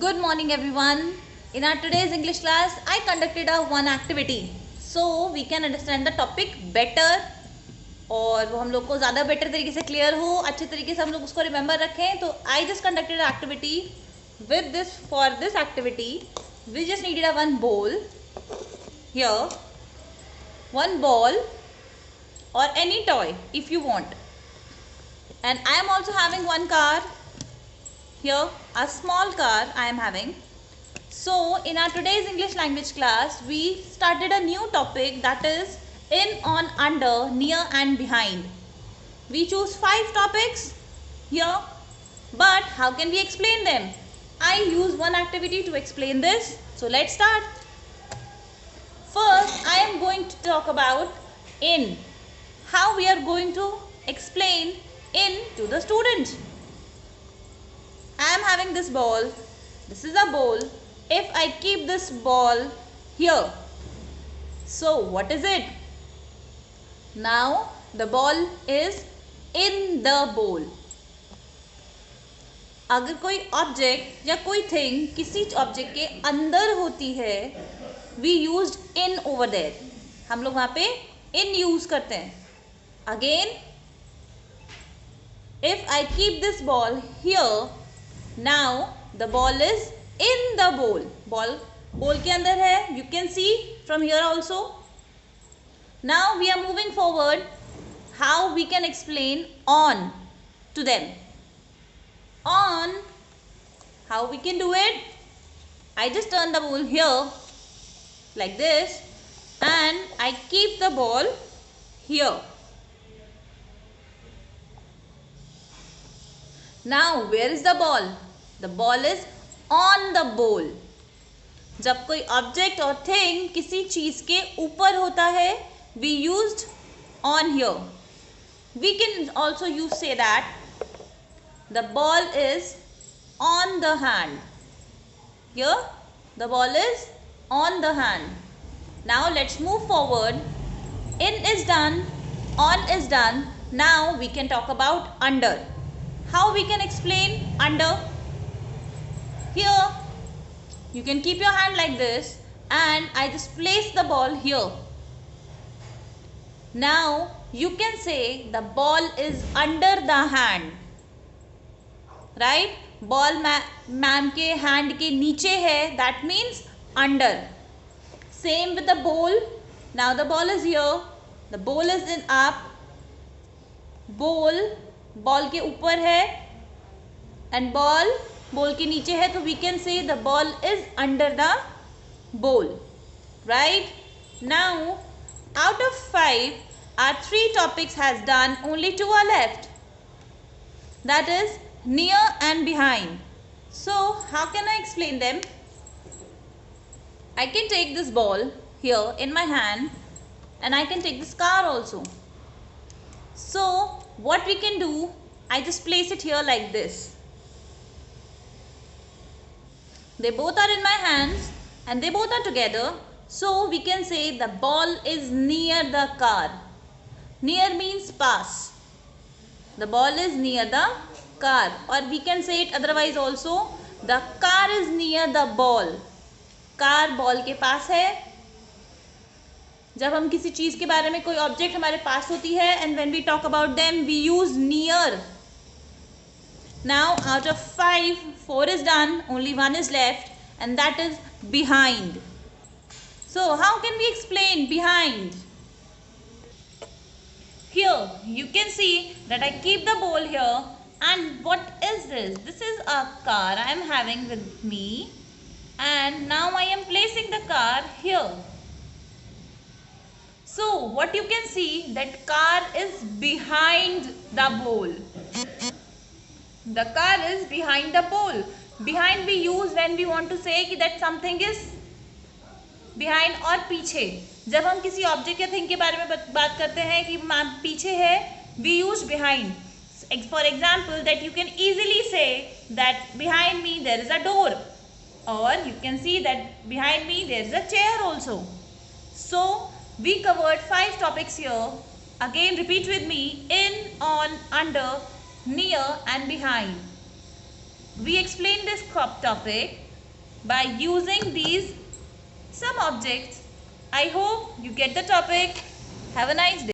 Good morning everyone. In our today's English class, I conducted a one activity so we can understand the topic better और वो हम लोग को ज़्यादा better तरीके से क्लियर हो, अच्छे तरीके से हम लोग उसको रिमेंबर रखें. तो I just conducted an activity with this. For this activity we just needed a one bowl here, one ball or any toy if you want, and I am also having one car here, a small car I am having. So in our today's English language class, we started a new topic, that is in, on, under, near and behind. We choose 5 topics here, but how can we explain them? I use one activity to explain this. So let's start. First, I am going to talk about in. How we are going to explain in to the student. I am having this ball. This is a bowl. If I keep this ball here, so what is it? Now the ball is in the bowl. अगर कोई object या कोई thing किसी object के अंदर होती है, we used in over there. हम लोग वहाँ पे in यूज करते हैं. Again, if I keep this ball here, now the ball is in the bowl. Bowl के अंदर है. You can see from here also. Now we are moving forward. How we can explain on to them? On, how we can do it? I just turn the bowl here like this and I keep the ball here. Now where is the ball? The ball is on the bowl. जब कोई object और thing किसी चीज के ऊपर होता है, we used on here. We can also use say that the ball is on the hand. Here the ball is on the hand. Now let's move forward. In is done, on is done. Now we can talk about under. How we can explain under? Here you can keep your hand like this and I just place the ball here. Now you can say the ball is under the hand, right? Ball ma'am के hand के नीचे है, that means under. Same with the bowl. Now the ball is here, the bowl is in up, ball के ऊपर है and ball के नीचे है, तो we can say the ball is under the bowl, right? Now out of 5, our 3 topics has done, only 2 are left, that is near and behind. So how can I explain them? I can take this ball here in my hand and I can take this car also. So what we can do, I just place it here like this. They both are in my hands and they both are together. So we can say the ball is near the car. Near means pass. The ball is near the car. Or we can say it otherwise also. The car is near the ball. Car ball के पास है. जब हम किसी चीज के बारे में, कोई ऑब्जेक्ट हमारे पास होती है, and when we talk about them we use near. Now out of 5, 4 is done, only 1 is left and that is behind. So how can we explain behind? Here you can see that I keep the ball here and what is this? This is a car I am having with me and now I am placing the car here. So what you can see, that car is behind the bowl. The car is behind the bowl. Behind we use when we want to say that something is behind और पीछे. जब हम किसी object या thing के बारे में बात करते हैं कि पीछे है, we use behind. For example, that you can easily say that behind me there is a door, or you can see that behind me there is a chair also. So we covered 5 topics here. Again repeat with me: in, on, under, near and behind. We explained this topic by using these some objects. I hope you get the topic. Have a nice day.